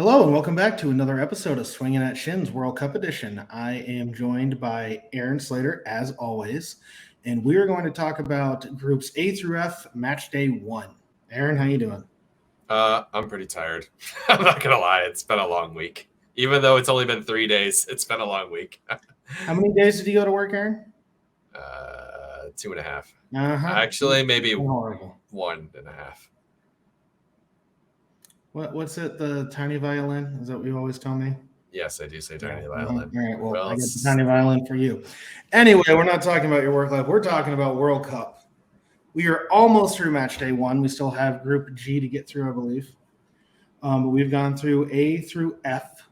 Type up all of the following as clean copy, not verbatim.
Hello and welcome back to another episode of Swinging at Shins World Cup Edition. I am joined by Aaron Slater, as always, and we are going to talk about groups A through F, match day 1. Aaron, how you doing? I'm pretty tired. I'm not gonna lie, it's been a long week. Even though it's only been 3 days, it's been a long week. How many days did you go to work, Aaron? 2.5. Uh-huh. Actually, maybe Horrible. 1.5. What's it? The tiny violin? Is that what you always tell me? Yes, I do say tiny All violin. right. Well, I Well, get the tiny violin for you. Anyway, we're not talking about your work life. We're talking about World Cup. We are almost through match day 1. We still have Group G to get through, I believe. But we've gone through A through F.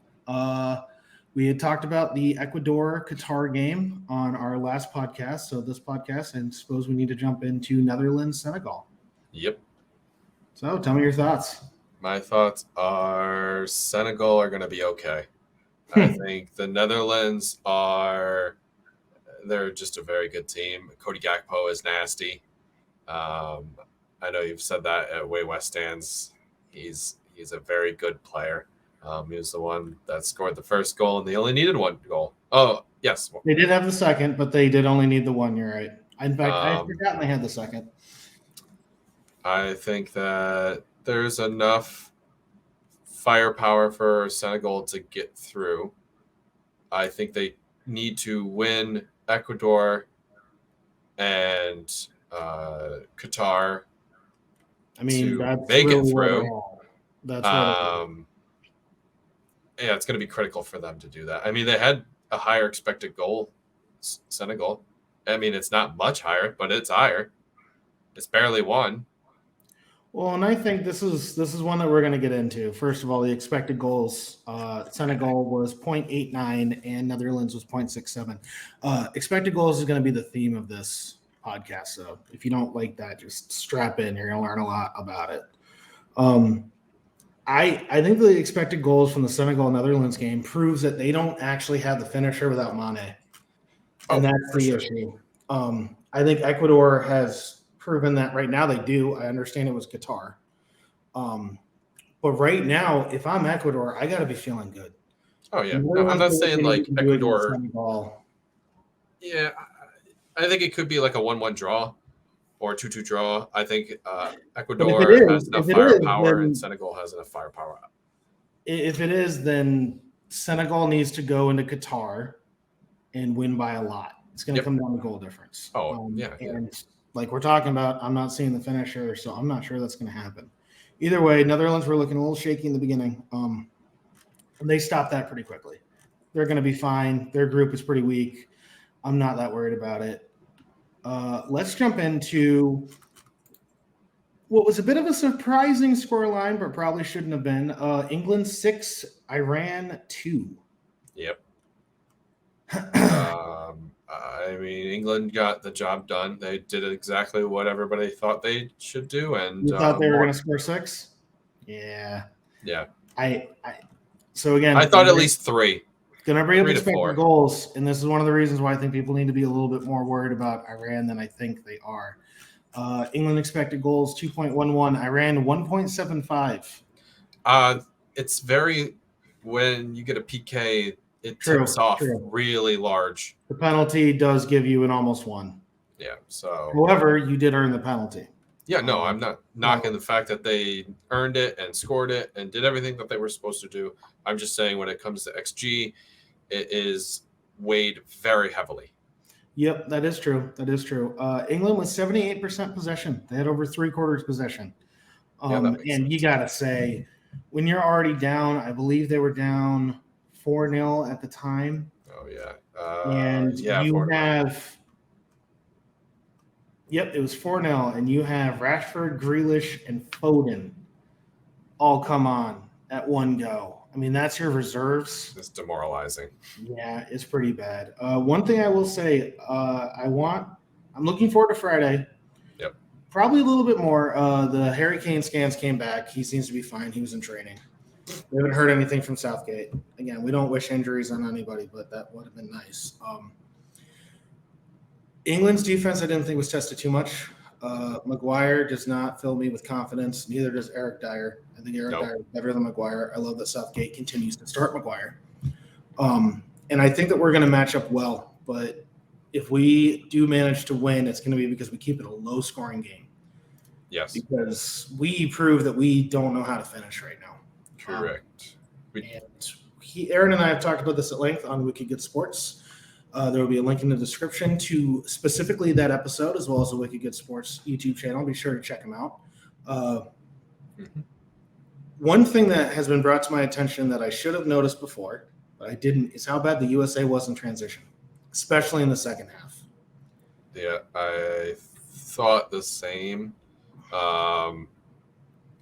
We had talked about the Ecuador-Qatar game on our last podcast. So this podcast, and suppose we need to jump into Netherlands-Senegal. Yep. So tell me your thoughts. My thoughts are Senegal are going to be okay. I think the Netherlands they're just a very good team. Cody Gakpo is nasty. I know you've said that at Way West stands. He's a very good player. He was the one that scored the first goal, and they only needed one goal. Oh, yes. They did have the second, but they did only need the one. You're right. In fact, I had forgotten they had the second. I think that there's enough firepower for Senegal to get through. I think they need to win Ecuador and Qatar I mean, to that's make really it through. That's what yeah, it's going to be critical for them to do that. I mean, they had a higher expected goal, Senegal. I mean, it's not much higher, but it's higher. It's barely one. Well, and I think this is one that we're going to get into. First of all, the expected goals. Senegal was 0.89 and Netherlands was 0.67. Expected goals is going to be the theme of this podcast. So if you don't like that, just strap in. You're going to learn a lot about it. I think the expected goals from the Senegal-Netherlands game proves that they don't actually have the finisher without Mane. And that's the issue. I think Ecuador has proven that right now they do. I understand it was Qatar. But right now, if I'm Ecuador, I got to be feeling good. Oh, yeah. No, I'm not saying like Ecuador. Yeah, I think it could be like a 1-1 draw or a 2-2 draw. I think Ecuador has enough firepower and Senegal has enough firepower. If it is, then Senegal needs to go into Qatar and win by a lot. It's going to come down to goal difference. And like we're talking about, I'm not seeing the finisher, so I'm not sure that's going to happen. Either way, Netherlands were looking a little shaky in the beginning. And they stopped that pretty quickly. They're going to be fine. Their group is pretty weak. I'm not that worried about it. Let's jump into what was a bit of a surprising scoreline, but probably shouldn't have been. England 6, Iran 2. Yep. I mean, England got the job done. They did exactly what everybody thought they should do. And you thought they were going to score 6? Yeah. Yeah. So again, I thought at least 3. Going to bring up expected goals, and this is one of the reasons why I think people need to be a little bit more worried about Iran than I think they are. England expected goals 2.11, Iran 1.75. It's very when you get a PK, it tips off really large. The penalty does give you an almost 1. Yeah. So, however, you did earn the penalty. Yeah. No, I'm not knocking the fact that they earned it and scored it and did everything that they were supposed to do. I'm just saying when it comes to XG, it is weighed very heavily. Yep, that is true. England was 78% possession. They had over 3/4 possession. And you got to say, when you're already down, I believe they were down 4-0 at the time. Oh, yeah. It was 4-0. And you have Rashford, Grealish, and Foden all come on at one go. I mean, that's your reserves. It's demoralizing. Yeah, it's pretty bad. One thing I will say, I'm looking forward to Friday. Yep. Probably a little bit more. The Harry Kane scans came back. He seems to be fine. He was in training. We haven't heard anything from Southgate. Again, we don't wish injuries on anybody, but that would have been nice. England's defense, I didn't think was tested too much. Maguire does not fill me with confidence. Neither does Eric Dyer. I think Eric Dyer is better than Maguire. I love that Southgate continues to start Maguire. And I think that we're going to match up well. But if we do manage to win, it's going to be because we keep it a low-scoring game. Yes. Because we prove that we don't know how to finish right now. Correct. Aaron and I have talked about this at length on Wicked Good Sports. There will be a link in the description to specifically that episode, as well as the Wicked Good Sports YouTube channel. Be sure to check them out. One thing that has been brought to my attention that I should have noticed before, but I didn't, is how bad the USA was in transition, especially in the second half. Yeah, I thought the same.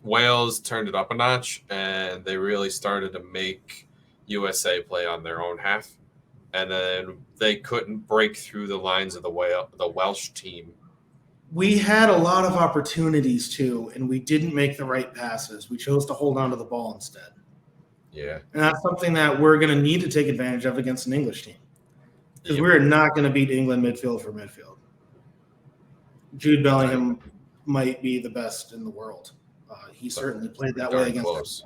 Wales turned it up a notch, and they really started to make USA play on their own half. And then they couldn't break through the lines of the Welsh team. We had a lot of opportunities too, and we didn't make the right passes. We chose to hold on to the ball instead. Yeah. And that's something that we're going to need to take advantage of against an English team. Because we're not going to beat England midfield for midfield. Jude Bellingham might be the best in the world. He certainly played that way against us.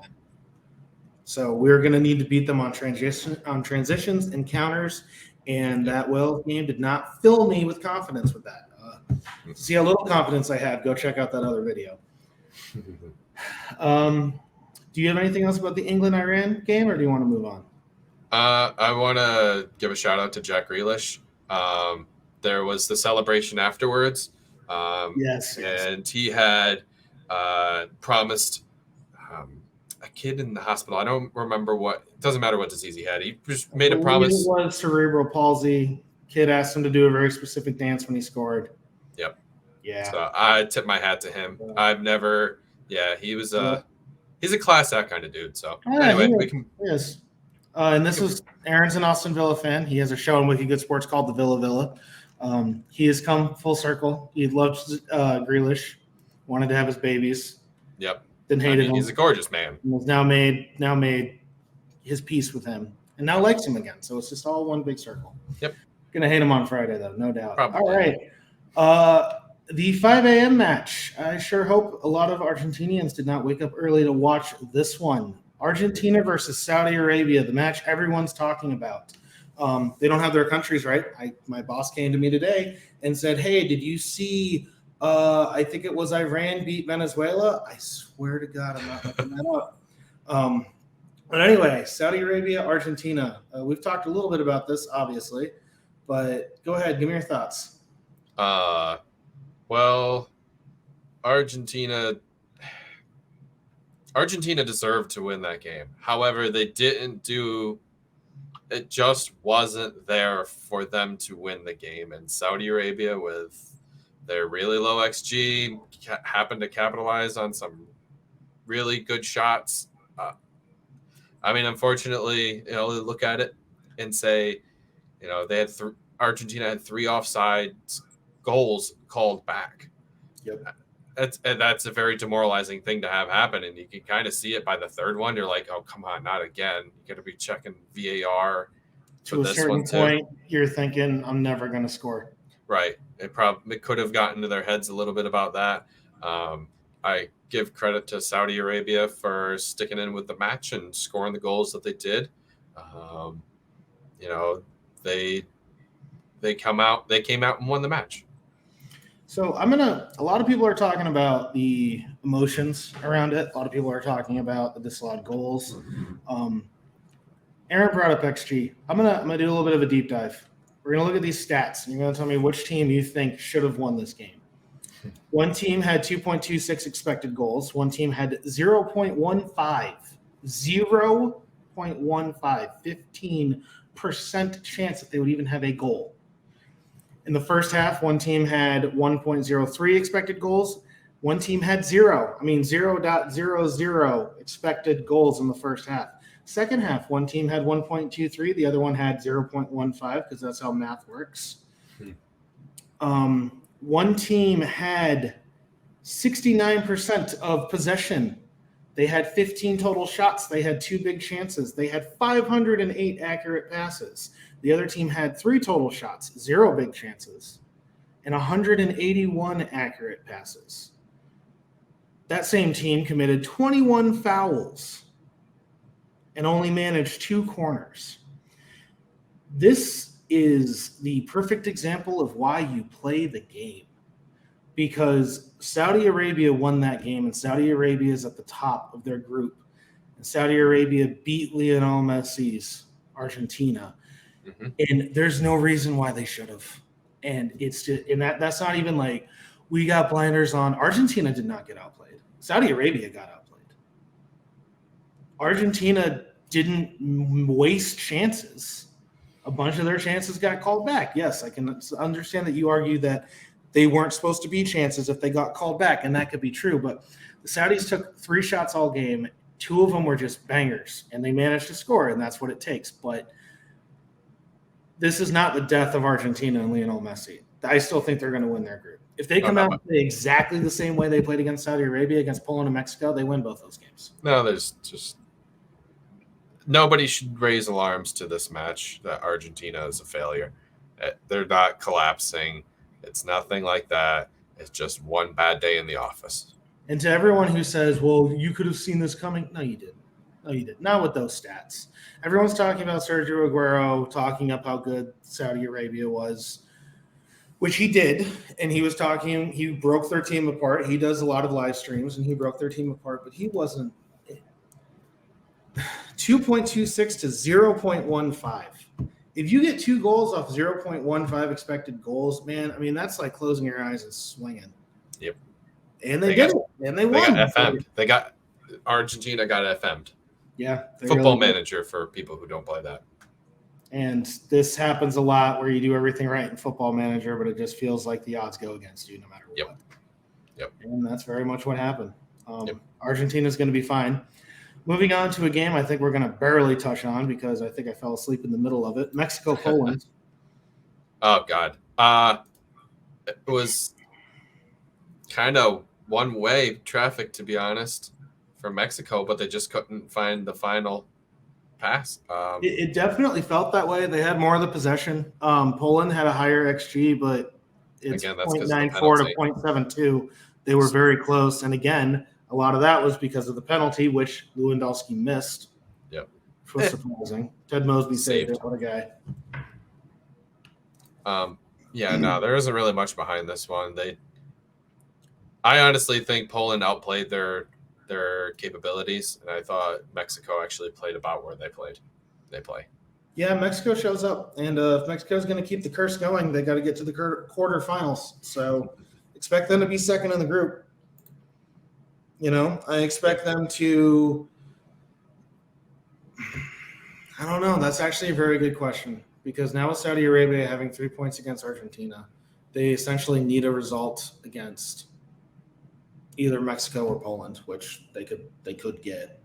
So we're going to need to beat them on transitions and counters, and that Wales game did not fill me with confidence with that. To see how little confidence I had, go check out that other video. Do you have anything else about the England-Iran game, or do you want to move on? I want to give a shout-out to Jack Grealish. There was the celebration afterwards. Yes. And he had promised a kid in the hospital. I don't remember what. It doesn't matter what disease he had. He just made a promise. It was cerebral palsy. Kid asked him to do a very specific dance when he scored. Yep. Yeah. So I tip my hat to him. I've never. Yeah, he was he's a class act kind of dude. So anyway, we can. Yes. And this is Aaron's an Austin Villa fan. He has a show on Wicked Good Sports called The Villa. He has come full circle. He loves Grealish. Wanted to have his babies. Yep. Then hated him. He's a gorgeous man. And has now made his peace with him, and now likes him again. So it's just all one big circle. Yep. Gonna hate him on Friday though, no doubt. Probably. All right. The 5 a.m. match. I sure hope a lot of Argentinians did not wake up early to watch this one. Argentina versus Saudi Arabia, the match everyone's talking about. They don't have their countries right. My boss came to me today and said, "Hey, did you see? I think it was Iran beat Venezuela." I swear to God, I'm not looking that up. But anyway, Saudi Arabia, Argentina. We've talked a little bit about this, obviously, but go ahead, give me your thoughts. Well, Argentina deserved to win that game. However, they didn't do. It just wasn't there for them to win the game. And Saudi Arabia, with their really low XG, happened to capitalize on some really good shots. I mean, unfortunately, look at it and say, they had Argentina had 3 offside goals called back. Yep. That's a very demoralizing thing to have happen, and you can kind of see it by the third one. You're like, oh, come on, not again. You got to be checking VAR to a certain point. You're thinking, I'm never going to score. Right. It could have gotten to their heads a little bit about that. I give credit to Saudi Arabia for sticking in with the match and scoring the goals that they did. They came out and won the match. So a lot of people are talking about the emotions around it. A lot of people are talking about the disallowed goals. Aaron brought up XG. I'm gonna do a little bit of a deep dive. We're gonna look at these stats, and you're gonna tell me which team you think should have won this game. One team had 2.26 expected goals. One team had 0.15. 0.15. 15% chance that they would even have a goal. In the first half, one team had 1.03 expected goals. One team had 0.00 expected goals in the first half. Second half, one team had 1.23. The other one had 0.15 because that's how math works. One team had 69% of possession. They had 15 total shots. They had 2 big chances. They had 508 accurate passes. The other team had 3 total shots, 0 big chances, and 181 accurate passes. that same team committed 21 fouls and only managed 2 corners. This is the perfect example of why you play the game, because Saudi Arabia won that game, and Saudi Arabia is at the top of their group. And Saudi Arabia beat Lionel Messi's Argentina, and there's no reason why they should have. And it's just, and that's not even like we got blinders on. Argentina did not get outplayed. Saudi Arabia got outplayed. Argentina didn't waste chances. A bunch of their chances got called back. Yes, I can understand that you argue that they weren't supposed to be chances if they got called back, and that could be true. But the Saudis took 3 shots all game. 2 of them were just bangers, and they managed to score, and that's what it takes. But this is not the death of Argentina and Lionel Messi. I still think they're going to win their group. If they come out and play exactly the same way they played against Saudi Arabia, against Poland and Mexico, they win both those games. No, there's just nobody should raise alarms to this match that Argentina is a failure. They're not collapsing. It's nothing like that. It's just one bad day in the office. And to everyone who says, well, you could have seen this coming. No, you didn't. No, you didn't. Not with those stats. Everyone's talking about Sergio Aguero, talking up how good Saudi Arabia was, which he did. And he was talking, he broke their team apart. He does a lot of live streams, and he broke their team apart, but he wasn't. 2.26 to 0.15. If you get 2 goals off 0.15 expected goals, man, I mean, that's like closing your eyes and swinging. Yep. And they did it. And they won. Got FM'd. Argentina got FM'd. Yeah. Football Manager for people who don't play that. And this happens a lot where you do everything right in Football Manager, but it just feels like the odds go against you no matter what. Yep. And that's very much what happened. Argentina's going to be fine. Moving on to a game I think we're going to barely touch on because I think I fell asleep in the middle of it. Mexico-Poland. Oh, God. It was kind of one-way traffic, to be honest, for Mexico, but they just couldn't find the final pass. It definitely felt that way. They had more of the possession. Poland had a higher XG, but it's 0.94 to 0.72. They were very close. And again, a lot of that was because of the penalty, which Lewandowski missed. Yep. Which was surprising. Ted Mosby saved it. What a guy. There isn't really much behind this one. I honestly think Poland outplayed their capabilities, and I thought Mexico actually played about where they play. Yeah, Mexico shows up, and if Mexico's going to keep the curse going, they got to get to the quarterfinals. So expect them to be second in the group. I expect them to – I don't know. That's actually a very good question because now with Saudi Arabia having 3 points against Argentina, they essentially need a result against either Mexico or Poland, which they could get.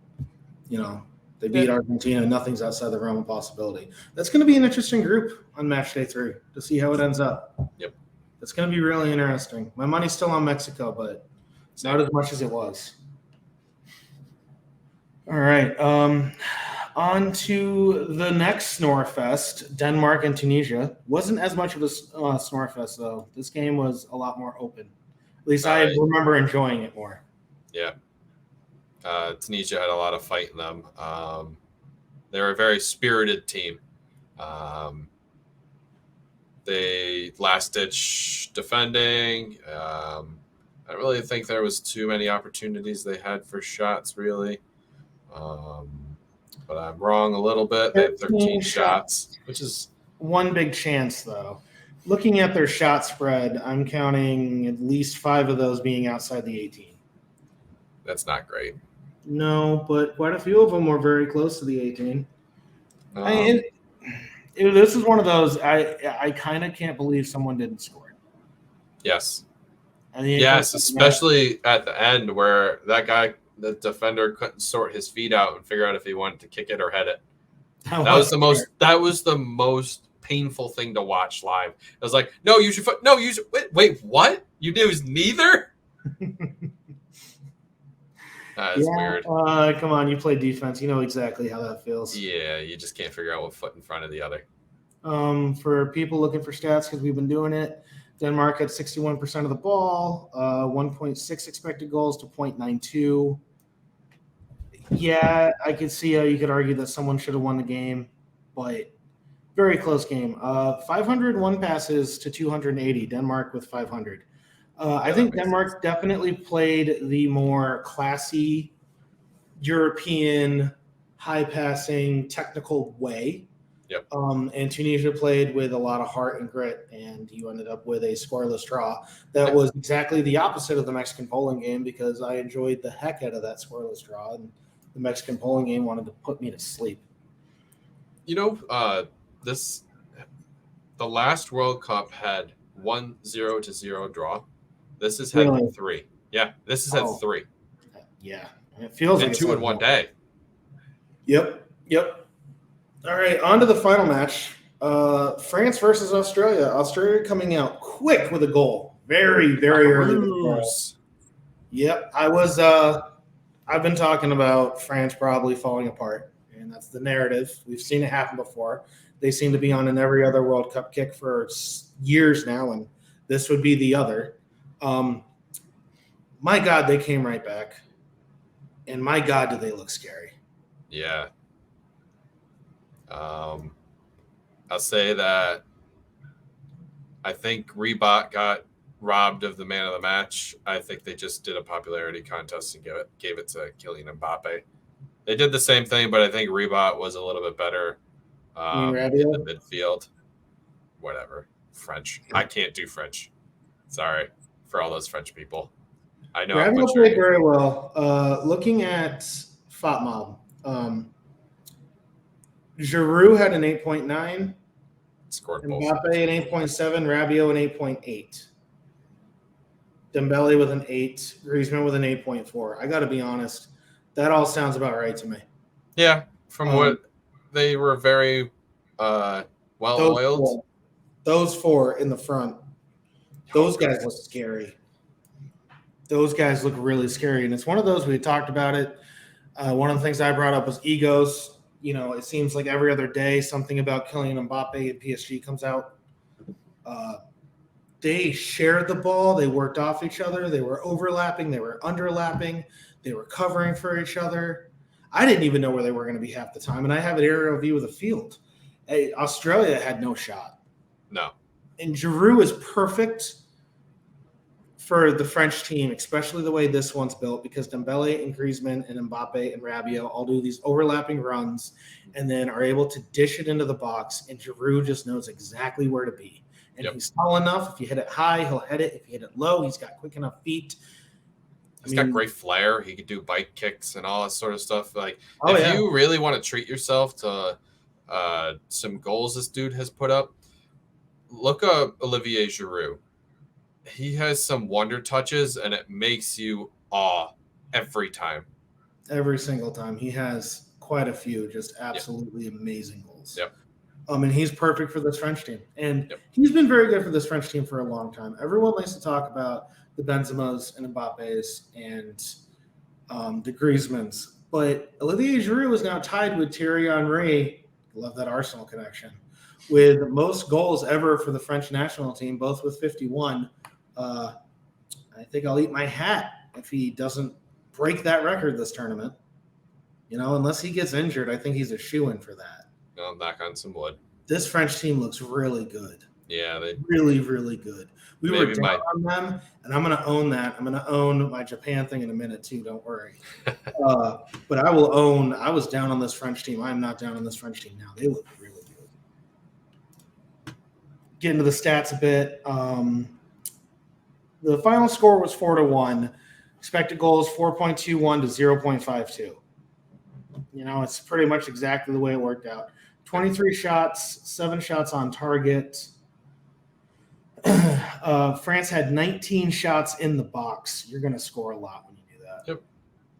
They beat Argentina. Nothing's outside the realm of possibility. That's going to be an interesting group on Matchday 3 to see how it ends up. Yep. It's going to be really interesting. My money's still on Mexico, but – it's not as much as it was. All right. On to the next Snorefest, Denmark and Tunisia. Wasn't as much of a Snorefest, though. This game was a lot more open. At least I remember enjoying it more. Yeah. Tunisia had a lot of fight in them. They're a very spirited team. They last-ditch defending. I don't really think there was too many opportunities they had for shots, really. But I'm wrong a little bit. They had 13 shots, which is one big chance, though. Looking at their shot spread, I'm counting at least 5 of those being outside the 18. That's not great. No, but quite a few of them were very close to the 18. This is one of those, I kind of can't believe someone didn't score. Yes. Yes, especially at the end where that guy, the defender, couldn't sort his feet out and figure out if he wanted to kick it or head it. That was the most painful thing to watch live. It was like, no, use your foot. No, use it. Wait, what? You use neither? That's weird. Come on, you play defense. You know exactly how that feels. Yeah, you just can't figure out what foot in front of the other. For people looking for stats, because we've been doing it, Denmark had 61% of the ball, 1.6 expected goals to 0.92. Yeah, I could see how you could argue that someone should have won the game, but very close game. 501 passes to 280. Denmark with 500. I think Denmark definitely played the more classy European high passing technical way. Yep. And Tunisia played with a lot of heart and grit, and you ended up with a scoreless draw. That was exactly the opposite of the Mexican-Poland game, because I enjoyed the heck out of that scoreless draw, and the Mexican-Poland game wanted to put me to sleep. The last World Cup had 1-0 draw. This has had 3. Yeah, this has had 3. Yeah, it feels like 2 in one day. Yep. All right, on to the final match. France versus Australia. Australia coming out quick with a goal. Very, very early with a goal. Yep. I've been talking about France probably falling apart, and that's the narrative. We've seen it happen before. They seem to be on an every other World Cup kick for years now, and this would be the other. My God, they came right back. And my God, do they look scary. Yeah. I'll say that I think Rhett got robbed of the man of the match. I think they just did a popularity contest and gave it to Kylian Mbappe. They did the same thing, but I think Rhett was a little bit better in the midfield. Whatever. French. I can't do French. Sorry for all those French people. I know. Rabiot played very well. Looking at FOTMob, Giroud had an 8.9. Scored Mbappe an 8.7. Rabiot an 8.8. Dembele with an 8. Griezmann with an 8.4. I got to be honest, that all sounds about right to me. Yeah, from what they were very well-oiled. Those 4 in the front, those guys look scary. Those guys look really scary, and it's one of those, we talked about it. One of the things I brought up was egos. It seems like every other day something about Kylian Mbappe and PSG comes out. They shared the ball. They worked off each other. They were overlapping. They were underlapping. They were covering for each other. I didn't even know where they were going to be half the time, and I have an aerial view of the field. Australia had no shot. No. And Giroud is perfect for the French team, especially the way this one's built, because Dembele and Griezmann and Mbappe and Rabiot all do these overlapping runs and then are able to dish it into the box, and Giroud just knows exactly where to be. And he's tall enough. If you hit it high, he'll hit it. If you hit it low, he's got quick enough feet. He's got great flair. He could do bike kicks and all that sort of stuff. If you really want to treat yourself to some goals this dude has put up, look up Olivier Giroud. He has some wonder touches, and it makes you awe every time. Every single time. He has quite a few just absolutely amazing goals. Yep. And he's perfect for this French team. And he's been very good for this French team for a long time. Everyone likes to talk about the Benzemas and Mbappes and the Griezmanns. But Olivier Giroud is now tied with Thierry Henry, love that Arsenal connection, with most goals ever for the French national team, both with 51. I think I'll eat my hat if he doesn't break that record this tournament. Unless he gets injured, I think he's a shoo-in for that. I'll knock on some wood. This French team looks really good. Yeah, they really, really good. We were down on them, and I'm going to own that. I'm going to own my Japan thing in a minute too. Don't worry. But I will own. I was down on this French team. I am not down on this French team now. They look really good. Get into the stats a bit. The final score was 4-1. Expected goals 4.21 to 0.52. It's pretty much exactly the way it worked out. 23 shots, 7 shots on target. France had 19 shots in the box. You're going to score a lot when you do that. Yep.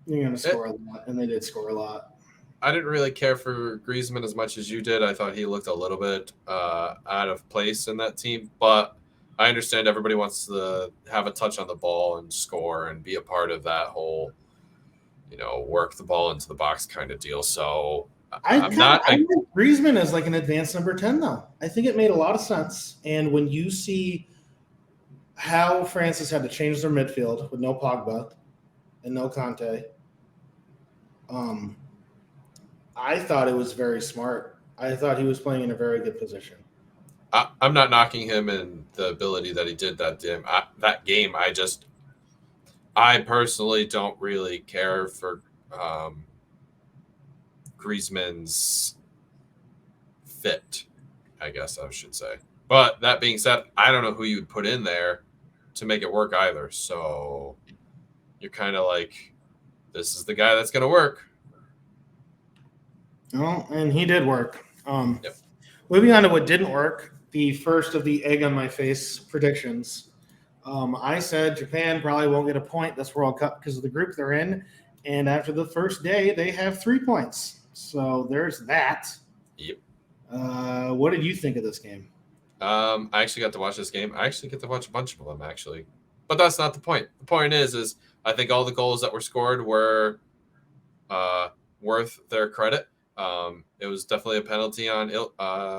You're going to score a lot, and they did score a lot. I didn't really care for Griezmann as much as you did. I thought he looked a little bit out of place in that team, but I understand everybody wants to have a touch on the ball and score and be a part of that whole, work the ball into the box kind of deal. So I think Griezmann is like an advanced number 10, though. I think it made a lot of sense. And when you see how Francis had to change their midfield with no Pogba and no Conte. I thought it was very smart. I thought he was playing in a very good position. I'm not knocking him and the ability that he did that game. I personally don't really care for Griezmann's fit, I guess I should say. But that being said, I don't know who you would put in there to make it work either. So you're kind of like, this is the guy that's going to work. Oh, and he did work. Yep. Moving on to what didn't work, the first of the egg on my face predictions. I said Japan probably won't get a point this World Cup because of the group they're in. And after the first day, they have 3 points. So there's that. Yep. What did you think of this game? I actually got to watch this game. I actually get to watch a bunch of them, actually. But that's not the point. The point is I think all the goals that were scored were worth their credit. It was definitely a penalty on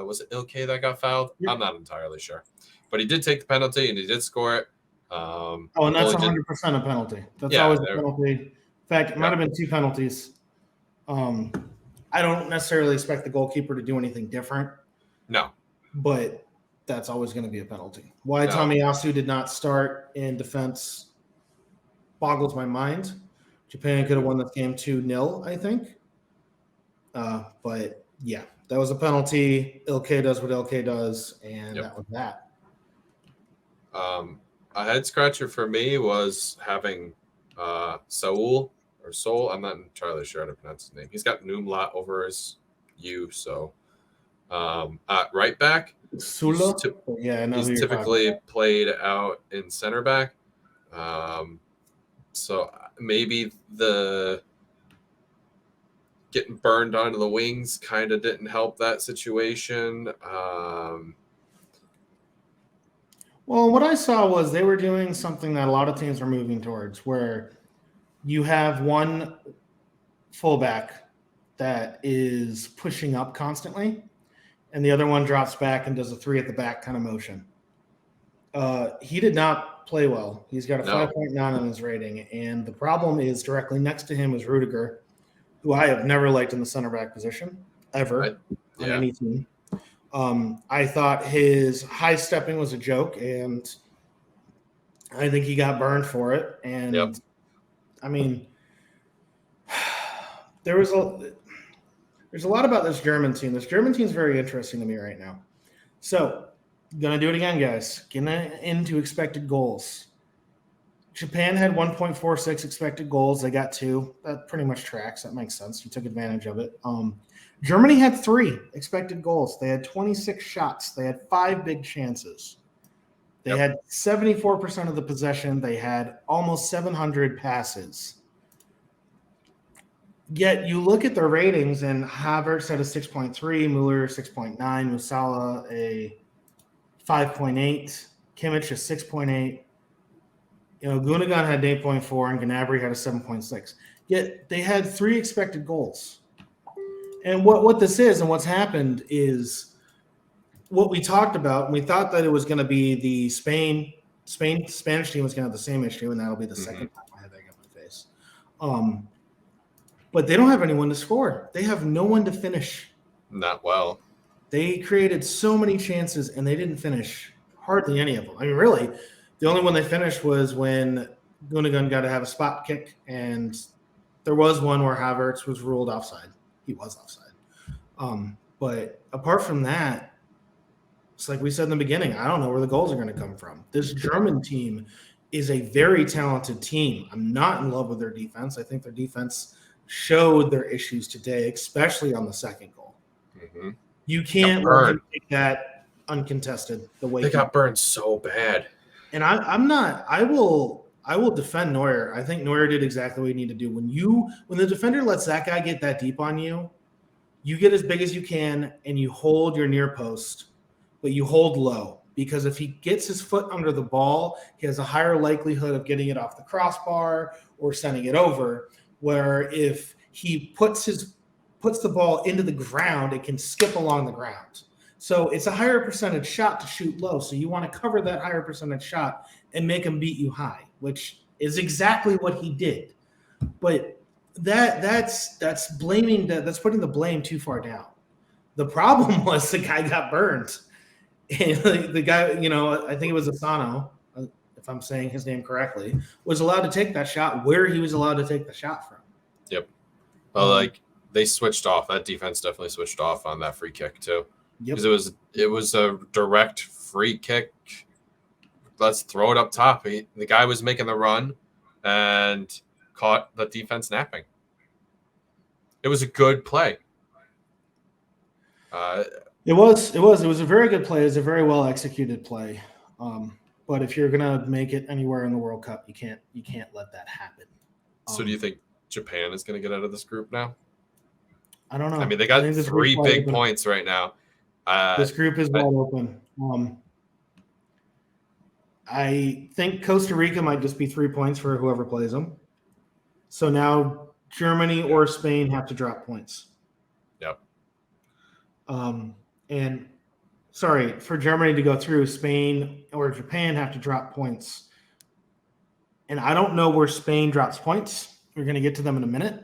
was it Ilkay that got fouled? Yep. I'm not entirely sure. But he did take the penalty and he did score it. And that's 100% a penalty. That's always a penalty. In fact, it might have been 2 penalties. I don't necessarily expect the goalkeeper to do anything different. No. But that's always going to be a penalty. Why Tomiyasu did not start in defense boggles my mind. Japan could have won this game 2-0, I think. But yeah, that was a penalty. Ilkay does what Ilkay does, and that was that. A head scratcher for me was having Saul. I'm not entirely sure how to pronounce his name. He's got Numlaut over his U, so right back. Sula? He's typically played out in center back. So maybe the getting burned onto the wings kind of didn't help that situation. Well, what I saw was they were doing something that a lot of teams are moving towards, where you have one fullback that is pushing up constantly, and the other one drops back and does a 3 at the back kind of motion. He did not play well. He's got a 5.9 on his rating, and the problem is directly next to him is Rudiger, who I have never liked in the center back position ever on any team. I thought his high stepping was a joke, and I think he got burned for it. And I mean, there's a lot about this German team. This German team is very interesting to me right now. So, gonna do it again, guys. Getting into expected goals. Japan had 1.46 expected goals. They got 2. That pretty much tracks. That makes sense. You took advantage of it. Germany had 3 expected goals. They had 26 shots. They had 5 big chances. They had 74% of the possession. They had almost 700 passes. Yet you look at their ratings, and Havertz had a 6.3, Mueller 6.9, Musala a 5.8, Kimmich a 6.8. Gundogan had an 8.4, and Gnabry had a 7.6. Yet they had 3 expected goals. And what this is and what's happened is what we talked about. And we thought that it was going to be the Spanish team was going to have the same issue, and that'll be the second time I have egg on my face. But they don't have anyone to score. They have no one to finish. Not well. They created so many chances, and they didn't finish hardly any of them. I mean, really, the only one they finished was when Gundogan got to have a spot kick, and there was one where Havertz was ruled offside. He was offside. But apart from that, it's like we said in the beginning, I don't know where the goals are going to come from. This German team is a very talented team. I'm not in love with their defense. I think their defense showed their issues today, especially on the second goal. Mm-hmm. You can't let them take that uncontested the way they got burned so bad. And I will defend Neuer. I think Neuer did exactly what you need to do. When the defender lets that guy get that deep on you, you get as big as you can and you hold your near post, but you hold low, because if he gets his foot under the ball, he has a higher likelihood of getting it off the crossbar or sending it over. Where if he puts the ball into the ground, it can skip along the ground. So it's a higher percentage shot to shoot low. So you want to cover that higher percentage shot and make them beat you high, which is exactly what he did. But that's putting the blame too far down. The problem was the guy got burned. And the guy, I think it was Asano, if I'm saying his name correctly, was allowed to take that shot where he was allowed to take the shot from. Yep. Well, they switched off. That defense definitely switched off on that free kick too. Because it was a direct free kick. Let's throw it up top. The guy was making the run and caught the defense napping. It was a good play. It was a very good play. It was a very well executed play. But if you're gonna make it anywhere in the World Cup, you can't let that happen. So do you think Japan is going to get out of this group now? I don't know. I mean, they got 3 big points right now. This group is wide open. I think Costa Rica might just be 3 points for whoever plays them. So now Germany or Spain have to drop points. Yep. And sorry, for Germany to go through, Spain or Japan have to drop points. And I don't know where Spain drops points. We're going to get to them in a minute.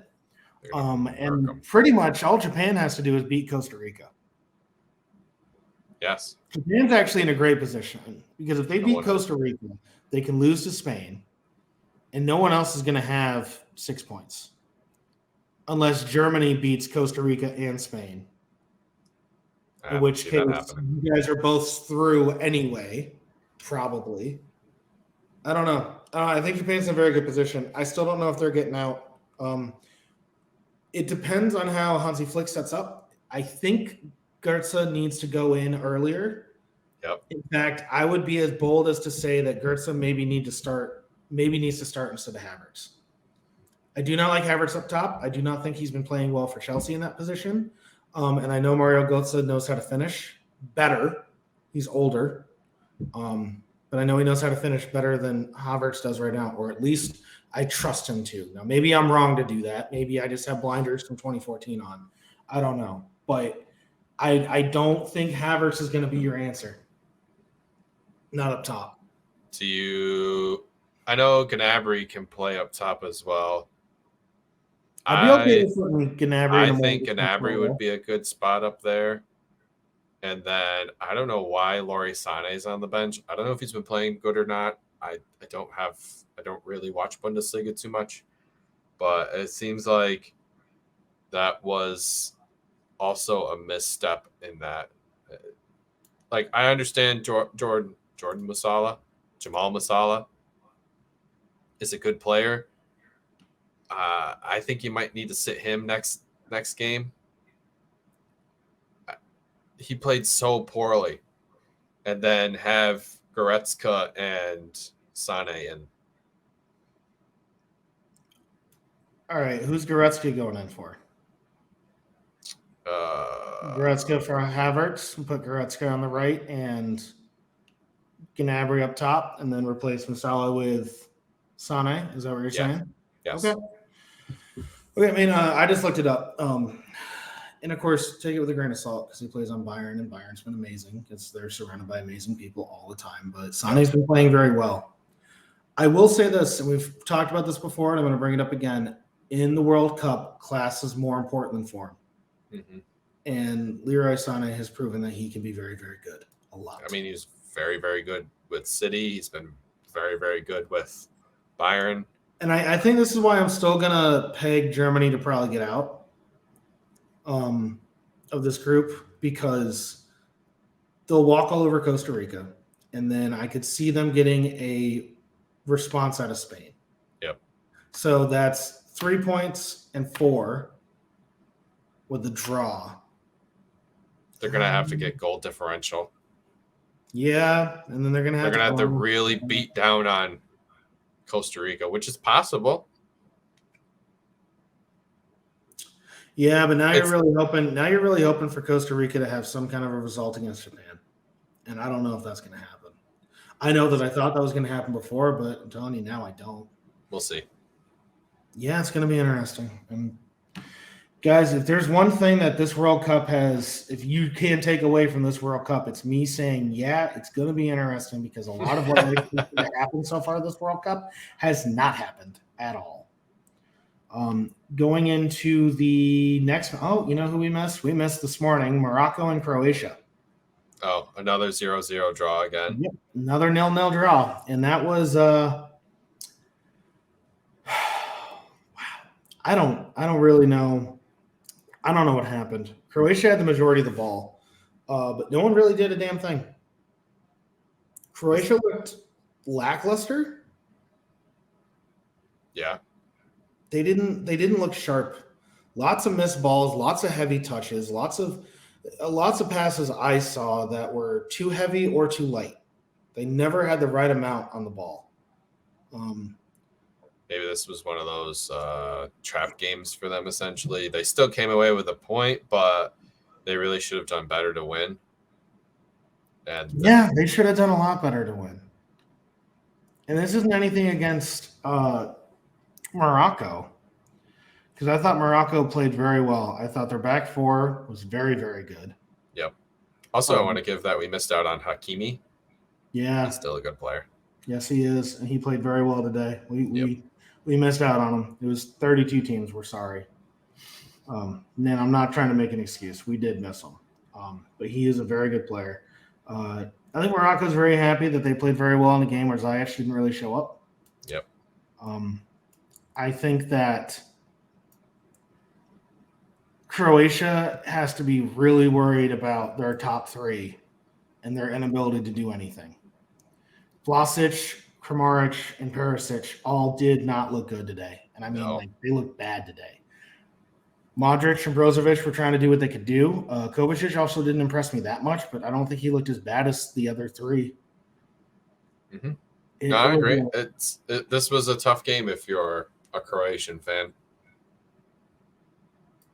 And pretty much all Japan has to do is beat Costa Rica. Yes. Japan's actually in a great position because if they beat Costa Rica, they can lose to Spain, and no one else is going to have 6 points unless Germany beats Costa Rica and Spain. In which case, you guys are both through anyway, probably. I don't know. I think Japan's in a very good position. I still don't know if they're getting out. It depends on how Hansi Flick sets up. I think Goetze needs to go in earlier. Yep. In fact, I would be as bold as to say that Goetze maybe needs to start instead of Havertz. I do not like Havertz up top. I do not think he's been playing well for Chelsea in that position. And I know Mario Götze knows how to finish better. He's older. But I know he knows how to finish better than Havertz does right now, or at least I trust him to. Now, maybe I'm wrong to do that. Maybe I just have blinders from 2014 on. I don't know. But I don't think Havertz is going to be your answer. Not up top. I know Gnabry can play up top as well. I'd be okay with putting Gnabry. I think Gnabry would be a good spot up there. And then I don't know why Leroy Sané is on the bench. I don't know if he's been playing good or not. I don't really watch Bundesliga too much, but it seems like that was also a misstep in that. Like, I understand Jamal Musiala is a good player. I think you might need to sit him next game. He played so poorly, and then have Goretzka and Sané in. All right, who's Goretzka going in for? Goretzka for Havertz. We'll put Goretzka on the right and Gnabry up top, and then replace Musiala with Sané. Is that what you're saying? Yes. Okay. I mean, I just looked it up. And of course, take it with a grain of salt because he plays on Bayern, and Bayern's been amazing because they're surrounded by amazing people all the time. But Sané's been playing very well. I will say this, and we've talked about this before, and I'm going to bring it up again. In the World Cup, class is more important than form. Mm-hmm. And Leroy Sané has proven that he can be very, very good. A lot. I mean, he's very, very good with City. He's been very, very good with Bayern. And I think this is why I'm still going to peg Germany to probably get out of this group, because they'll walk all over Costa Rica, and then I could see them getting a response out of Spain. Yep. So that's 3 points and 4 with the draw. They're going to have to get goal differential. Yeah, and then they're going to have to really beat down on Costa Rica, which is possible. Yeah, but now you're really hoping for Costa Rica to have some kind of a result against Japan. And I don't know if that's going to happen. I know that I thought that was going to happen before, but I'm telling you now I don't. We'll see. Yeah, it's going to be interesting. And Guys, if there's one thing that this World Cup has, if you can take away from this World Cup, it's me saying, yeah, it's going to be interesting because a lot of what has happened so far this World Cup has not happened at all. Going into the next, you know who we missed? We missed this morning, Morocco and Croatia. Oh, another 0-0 draw again. Yep, another 0-0 draw. And that was I don't really know. I don't know what happened. Croatia had the majority of the ball, but no one really did a damn thing. Croatia looked lackluster. Yeah. They didn't look sharp. Lots of missed balls, lots of heavy touches, lots of passes I saw that were too heavy or too light. They never had the right amount on the ball. Maybe this was one of those trap games for them, essentially. They still came away with a point, but they really should have done better to win. And yeah, they should have done a lot better to win. And this isn't anything against Morocco, because I thought Morocco played very well. I thought their back four was very, very good. Yep. Also, I want to give that we missed out on Hakimi. Yeah. He's still a good player. Yes, he is, and he played very well today. We missed out on him. It was 32 teams. We're sorry. Man, I'm not trying to make an excuse. We did miss him, but he is a very good player. I think Morocco's very happy that they played very well in the game where Ziyech didn't really show up. Yep. I think that Croatia has to be really worried about their top three and their inability to do anything. Vlasic, Kramaric, and Perisic all did not look good today. And I mean, they looked bad today. Modric and Brozovic were trying to do what they could do. Kovacic also didn't impress me that much, but I don't think he looked as bad as the other three. Mm-hmm. I agree. This was a tough game if you're a Croatian fan.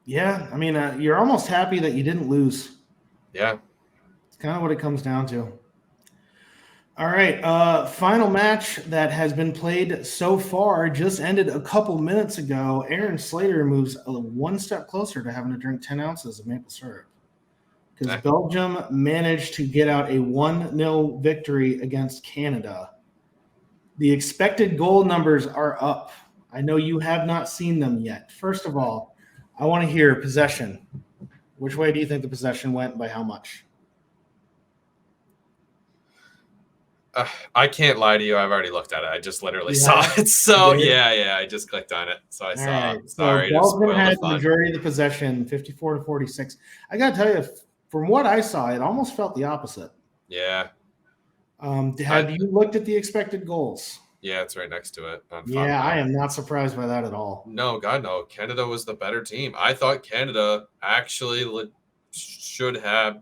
Yeah, I mean, you're almost happy that you didn't lose. Yeah. It's kind of what it comes down to. All right, final match that has been played so far just ended a couple minutes ago. Aaron Slater moves one step closer to having to drink 10 ounces of maple syrup because Belgium managed to get out a 1-0 victory against Canada. The expected goal numbers are up. I know you have not seen them yet. First of all, I want to hear possession. Which way do you think the possession went, by how much? I can't lie to you. I've already looked at it. I just literally saw it. So, yeah. I just clicked on it. So I saw it. Sorry. So Belgium had the majority of the possession, 54-46. I got to tell you, from what I saw, it almost felt the opposite. Yeah. Have you looked at the expected goals? Yeah, it's right next to it. Yeah, I am not surprised by that at all. No, God, no. Canada was the better team. I thought Canada actually should have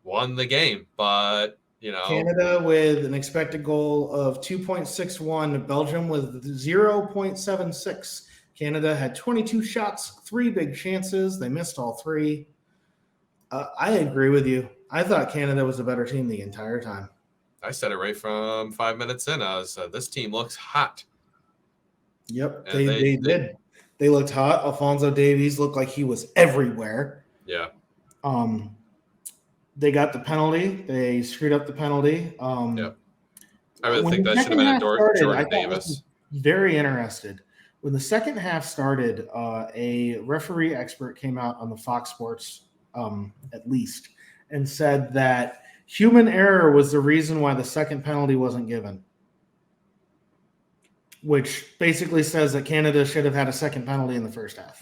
won the game, but Canada with an expected goal of 2.61, Belgium with 0.76. Canada had 22 shots, 3 big chances. They missed all 3. I agree with you. I thought Canada was a better team the entire time. I said it right from 5 minutes in. I was this team looks hot. Yep, they did. They looked hot. Alphonso Davies looked like he was everywhere. Yeah. They got the penalty. They screwed up the penalty. Yeah. I really think that should have been a Jordan Davis. Very interested. When the second half started, a referee expert came out on the Fox Sports, at least, and said that human error was the reason why the second penalty wasn't given, which basically says that Canada should have had a second penalty in the first half.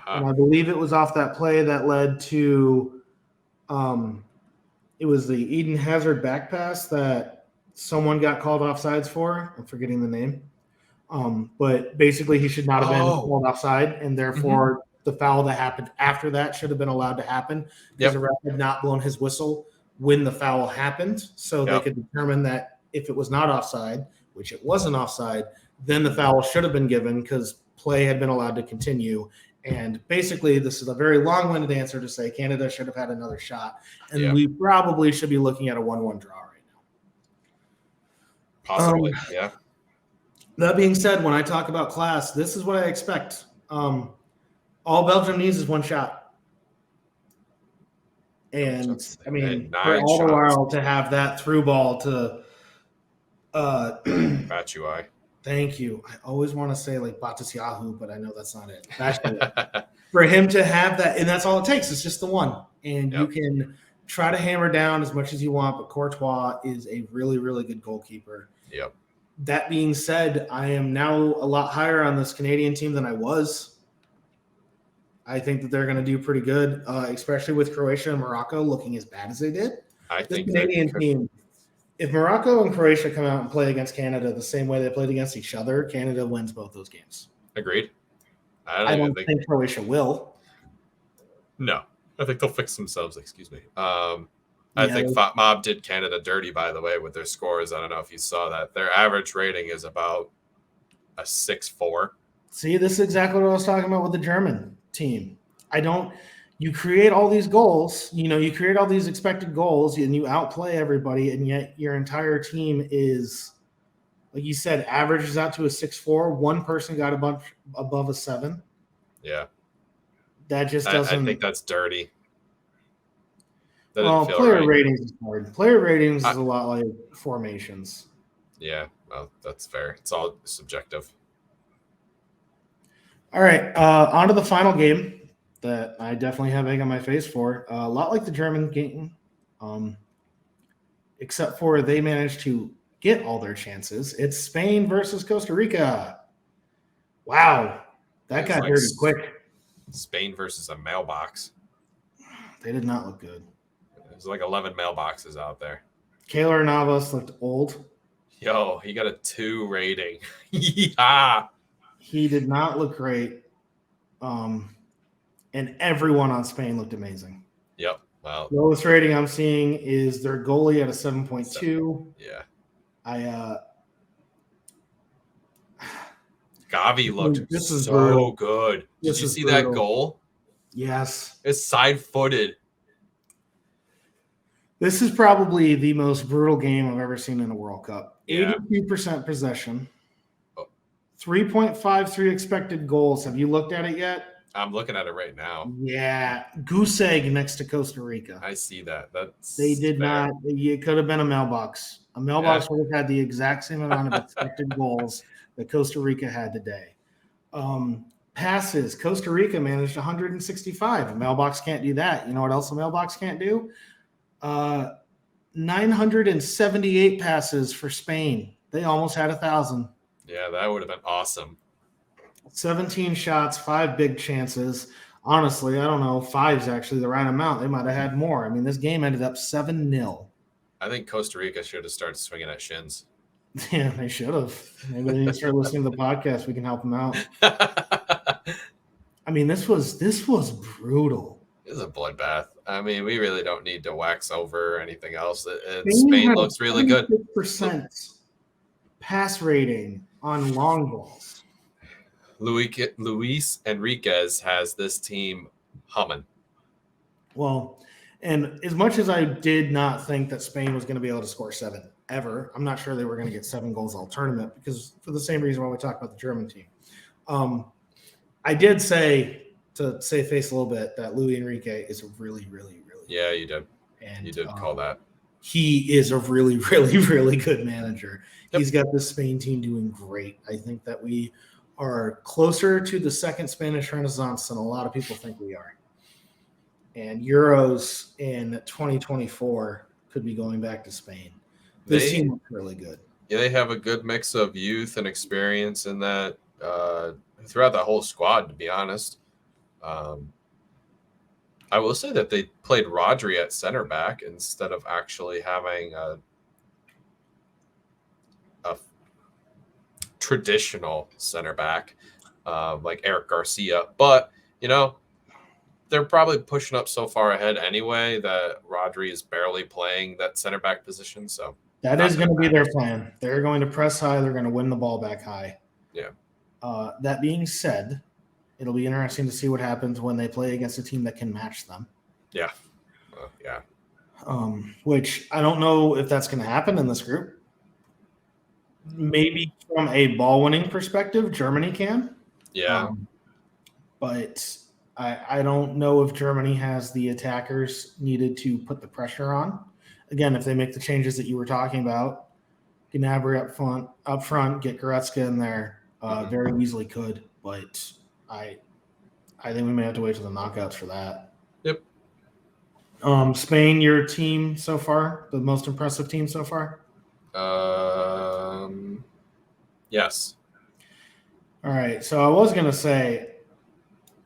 And I believe it was off that play that led to it was the Eden Hazard back pass that someone got called offsides for. I'm forgetting the name. But basically he should not have been called offside, and therefore the foul that happened after that should have been allowed to happen because the ref had not blown his whistle when the foul happened. So they could determine that if it was not offside, which it wasn't offside, then the foul should have been given because play had been allowed to continue. And basically, this is a very long-winded answer to say Canada should have had another shot. And we probably should be looking at a 1-1 draw right now. Possibly, yeah. That being said, when I talk about class, this is what I expect. All Belgium needs is one shot. And, I mean, for all the while to have that through ball to Batshuayi. Thank you. I always want to say like Batisyahu, but I know that's not it. For him to have that, and that's all it takes. It's just the one. And you can try to hammer down as much as you want, but Courtois is a really, really good goalkeeper. Yep. That being said, I am now a lot higher on this Canadian team than I was. I think that they're going to do pretty good, especially with Croatia and Morocco looking as bad as they did. I think the Canadian team, if Morocco and Croatia come out and play against Canada the same way they played against each other, Canada wins both those games. Agreed. I don't think Croatia will. No, I think they'll fix themselves. Excuse me. I think FotMob did Canada dirty, by the way, with their scores. I don't know if you saw that. Their average rating is about a 6.4. See, this is exactly what I was talking about with the German team. You create all these goals, you create all these expected goals and you outplay everybody, and yet your entire team is, like you said, averages out to a 6.4. One person got above a 7. Yeah. That just doesn't. I think that's dirty. Well, player ratings is hard. Player ratings is a lot like formations. Yeah, well, that's fair. It's all subjective. All right, on to the final game that I definitely have egg on my face for. A lot like the German game, except for they managed to get all their chances. It's Spain versus Costa Rica. Wow, that got dirty quick. Spain versus a mailbox. They did not look good. There's like 11 mailboxes out there. Keylor Navas looked old. Yo, he got a 2 rating. Yeah. He did not look great. And everyone on Spain looked amazing. Yep. Wow. The lowest rating I'm seeing is their goalie at a 7.2. Yeah. Gavi looked so good. Did you see that goal? Yes. It's side-footed. This is probably the most brutal game I've ever seen in a World Cup. Yeah. 82% possession. 3.53 expected goals. Have you looked at it yet? I'm looking at it right now. Yeah. Goose egg next to Costa Rica. I see that. They did not. It could have been a mailbox. A mailbox would have had the exact same amount of expected goals that Costa Rica had today. Passes. Costa Rica managed 165. A mailbox can't do that. You know what else a mailbox can't do? 978 passes for Spain. They almost had 1,000. Yeah, that would have been awesome. 17 shots, 5 big chances. Honestly, I don't know. 5 is actually the right amount. They might have had more. I mean, this game ended up 7-0. I think Costa Rica should have started swinging at shins. Yeah, they should have. Maybe they need to start listening to the podcast. We can help them out. I mean, this was brutal. It was a bloodbath. I mean, we really don't need to wax over anything else. Spain looks really good. 6% pass rating on long balls. Luis Enriquez has this team humming. Well, and as much as I did not think that Spain was going to be able to score 7 ever, I'm not sure they were going to get 7 goals all tournament, because for the same reason why we talked about the German team. I did say, to save face a little bit, that Luis Enrique is a really, really, really yeah, you did. And you did call that. He is a really, really, really good manager. Yep. He's got the Spain team doing great. I think that we are closer to the second Spanish Renaissance than a lot of people think we are. And Euros in 2024 could be going back to Spain. This team looks really good. Yeah, they have a good mix of youth and experience in that throughout that whole squad, to be honest. I will say that they played Rodri at center back instead of actually having a traditional center back like Eric Garcia. But, they're probably pushing up so far ahead anyway that Rodri is barely playing that center back position. So that is going to be their plan. They're going to press high. They're going to win the ball back high. Yeah. That being said, it'll be interesting to see what happens when they play against a team that can match them. Yeah. Yeah. Which I don't know if that's going to happen in this group. Maybe from a ball winning perspective, Germany can. Yeah. But I don't know if Germany has the attackers needed to put the pressure on. Again, if they make the changes that you were talking about, Gnabry up front, get Goretzka in there, very easily could. But I think we may have to wait till the knockouts for that. Yep. Spain, your team so far, the most impressive team so far? Yes. All right. So I was going to say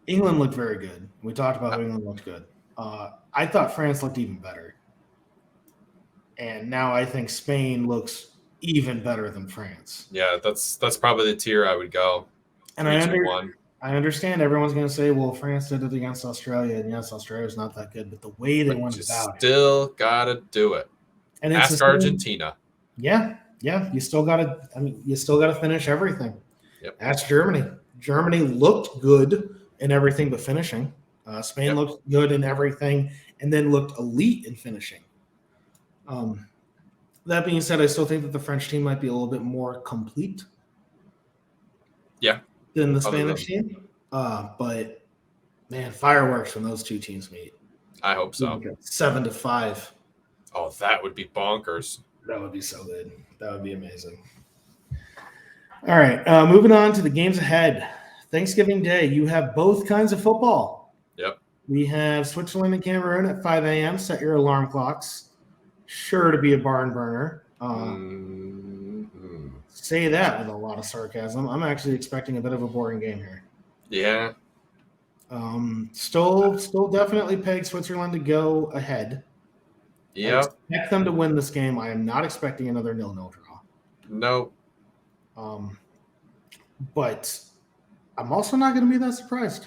England looked very good. We talked about how England looked good. I thought France looked even better. And now I think Spain looks even better than France. Yeah, that's probably the tier I would go. And I understand everyone's going to say, well, France did it against Australia, and yes, Australia's not that good, but the way they went about it. Still got to do it. And ask Argentina. Yeah. You still got to. I mean, you still got to finish everything. Yep. Ask Germany. Germany looked good in everything but finishing. Spain looked good in everything, and then looked elite in finishing. That being said, I still think that the French team might be a little bit more complete. Yeah. Than the Spanish team. But man, fireworks when those two teams meet. I hope so. 7-5. Oh, that would be bonkers. That would be so good. That would be amazing. All right. Moving on to the games ahead. Thanksgiving Day, you have both kinds of football. Yep. We have Switzerland and Cameroon at 5 a.m. Set your alarm clocks. Sure to be a barn burner. Say that with a lot of sarcasm. I'm actually expecting a bit of a boring game here. Yeah. Still definitely peg Switzerland to go ahead. Yeah. I expect them to win this game. I am not expecting another 0-0 draw. Nope. But I'm also not going to be that surprised.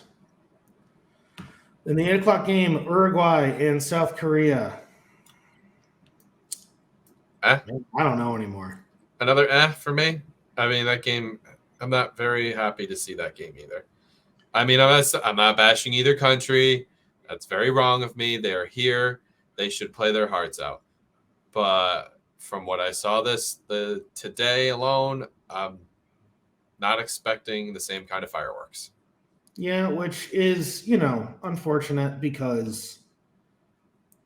In the 8 o'clock game, Uruguay and South Korea. I don't know anymore. Another for me. I mean, that game, I'm not very happy to see that game either. I mean, I'm not bashing either country. That's very wrong of me. They are here. They should play their hearts out. But from what I saw today alone, I'm not expecting the same kind of fireworks. Yeah, which is, unfortunate because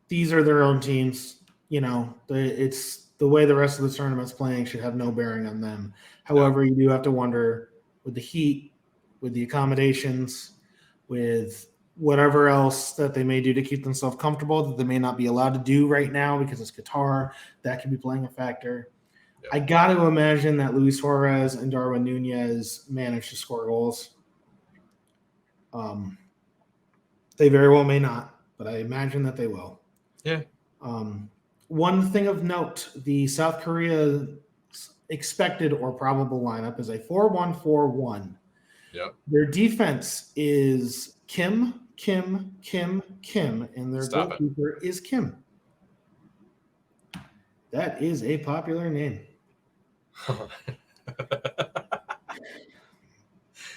these are their own teams. It's the way the rest of the tournament's playing should have no bearing on them. However, you do have to wonder with the heat, with the accommodations, with whatever else that they may do to keep themselves comfortable that they may not be allowed to do right now because it's Qatar, that could be playing a factor. Yep. I got to imagine that Luis Suarez and Darwin Nunez managed to score goals. They very well may not, but I imagine that they will. Yeah. One thing of note, the South Korea expected or probable lineup is a 4-1-4-1. Yep. Their defense is Kim, and their goalkeeper is Kim. That is a popular name.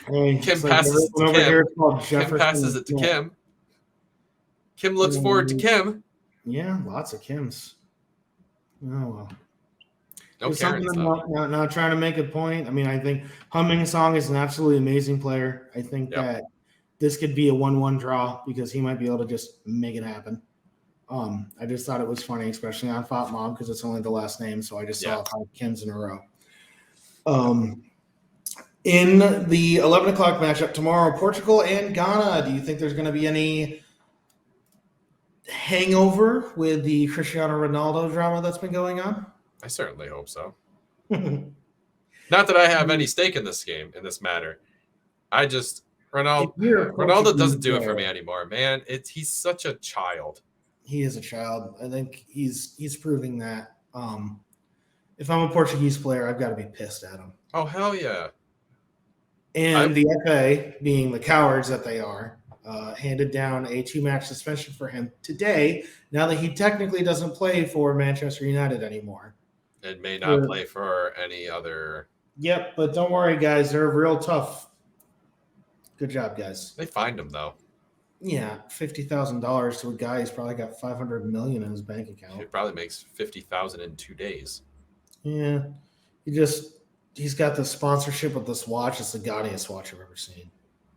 Kim passes it to Kim. Kim passes it to Kim. Kim looks forward to Kim. Yeah, lots of Kims. Oh, well. No Karens, not trying to make a point. I mean, I think Humming Song is an absolutely amazing player. I think that this could be a 1-1 draw because he might be able to just make it happen. I just thought it was funny, especially on Fat Mob because it's only the last name, so I just saw 5 Kims in a row. In the 11 o'clock matchup tomorrow, Portugal and Ghana, do you think there's going to be any hangover with the Cristiano Ronaldo drama that's been going on? I certainly hope so. Not that I have any stake in this game, in this matter. I just Ronaldo doesn't do it for me anymore, man. He's such a child. He is a child. I think he's proving that. If I'm a Portuguese player, I've got to be pissed at him. Oh, hell yeah. And the FA, being the cowards that they are, handed down a 2-match suspension for him today, now that he technically doesn't play for Manchester United anymore. And may not play for any other. Yep, but don't worry, guys. They're real tough. Good job, guys. They fined him, though. Yeah, $50,000 to a guy who's probably got $500 million in his bank account. He probably makes $50,000 in 2 days. Yeah, he's got the sponsorship of this watch. It's the gaudiest watch I've ever seen.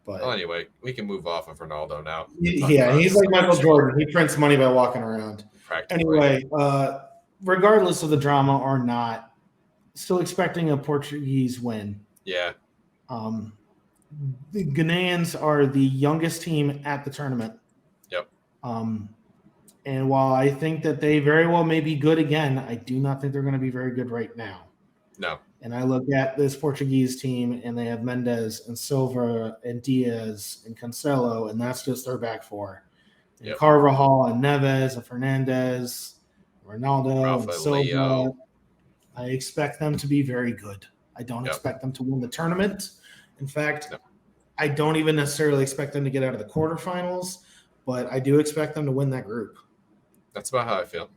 But anyway, we can move off of Ronaldo now. Yeah, he's like Michael Jordan. He prints money by walking around. Anyway, regardless of the drama or not, still expecting a Portuguese win. Yeah. The Ghanaians are the youngest team at the tournament. Yep. And while I think that they very well may be good again, I do not think they're going to be very good right now. No. And I look at this Portuguese team, and they have Mendes and Silva and Diaz and Cancelo, and that's just their back four. And Carvajal and Neves and Fernandez, Ronaldo and Silva. I expect them to be very good. I don't expect them to win the tournament. In fact, I don't even necessarily expect them to get out of the quarterfinals, but I do expect them to win that group. That's about how I feel.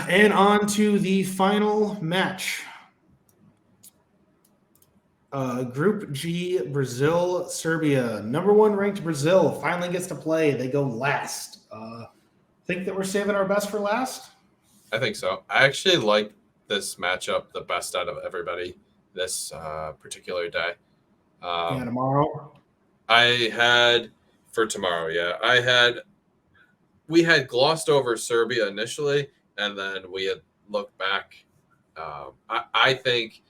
And on to the final match. Group G, Brazil, Serbia. Number 1 ranked Brazil finally gets to play. They go last. Think that we're saving our best for last? I think so. I actually like this matchup the best out of everybody this particular day. Tomorrow? We had glossed over Serbia initially, and then we had looked back. I think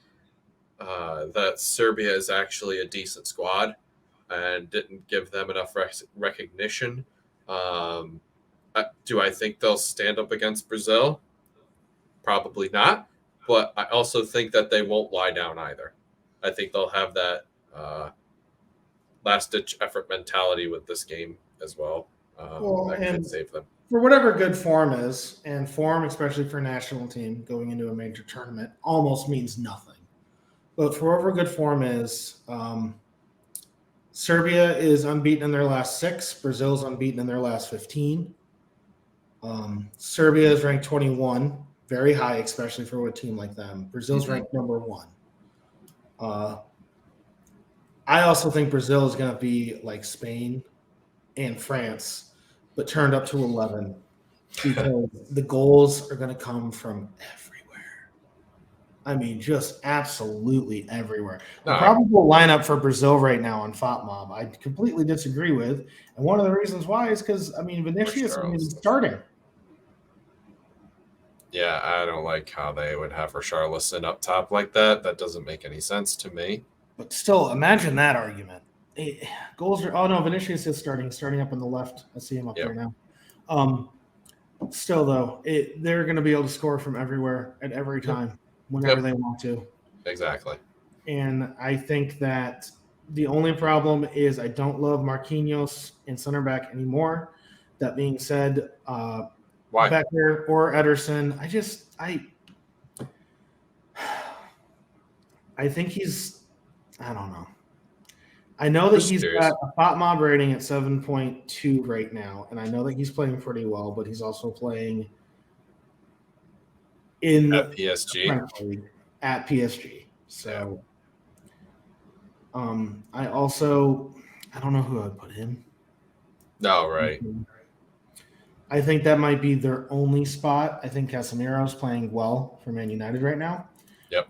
that Serbia is actually a decent squad and didn't give them enough recognition. Do I think they'll stand up against Brazil? Probably not. But I also think that they won't lie down either. I think they'll have that last-ditch effort mentality with this game as well. That could save them. For whatever good form is, and form, especially for a national team going into a major tournament, almost means nothing. But for whatever good form is, Serbia is unbeaten in their last 6. Brazil's unbeaten in their last 15. Serbia is ranked 21, very high, especially for a team like them. Brazil's ranked number 1. I also think Brazil is going to be like Spain and France, but turned up to 11 because the goals are going to come from everywhere. I mean, just absolutely everywhere. The probable lineup for Brazil right now on FOTMob, I completely disagree with. And one of the reasons why is because, Vinicius isn't even starting. Yeah, I don't like how they would have Richarlison up top like that. That doesn't make any sense to me. But still, imagine that argument. Goals are – oh, no, Vinicius is starting up on the left. I see him up there now. Still, though, they're going to be able to score from everywhere at every time whenever they want to. Exactly. And I think that the only problem is I don't love Marquinhos in center back anymore. That being said, why? Becker or Ederson, I think he's – I don't know. I know that he's got a FOTMob rating at 7.2 right now, and I know that he's playing pretty well, but he's also playing at PSG. At PSG. So I don't know who I'd put him. No, right. I think that might be their only spot. I think Casemiro's playing well for Man United right now. Yep.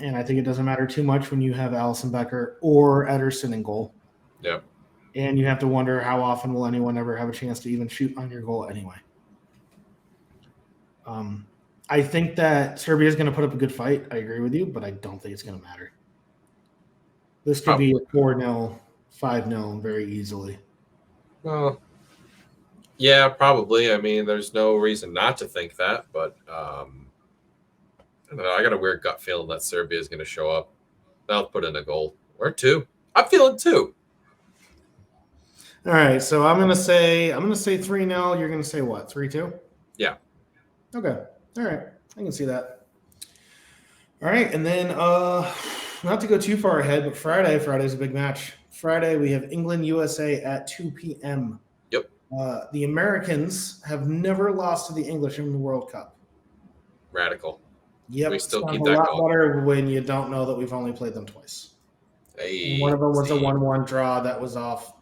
And I think it doesn't matter too much when you have Alisson Becker or Ederson in goal. Yep. And you have to wonder how often will anyone ever have a chance to even shoot on your goal anyway. I think that Serbia is going to put up a good fight. I agree with you, but I don't think it's going to matter. This could be a 4-0, 5-0 very easily. Well, yeah, probably. There's no reason not to think that, but I don't know. I got a weird gut feeling that Serbia is going to show up. They'll put in a goal or 2. I'm feeling 2. All right, so I'm going to say 3-0. You're going to say what? 3-2? Yeah. Okay. All right. I can see that. All right, and then not to go too far ahead, but Friday's a big match. Friday we have England USA at 2 p.m. Yep. The Americans have never lost to the English in the World Cup. Radical. Yep, we still keep that a lot better when you don't know that we've only played them twice. One of them was a 1-1 draw that was off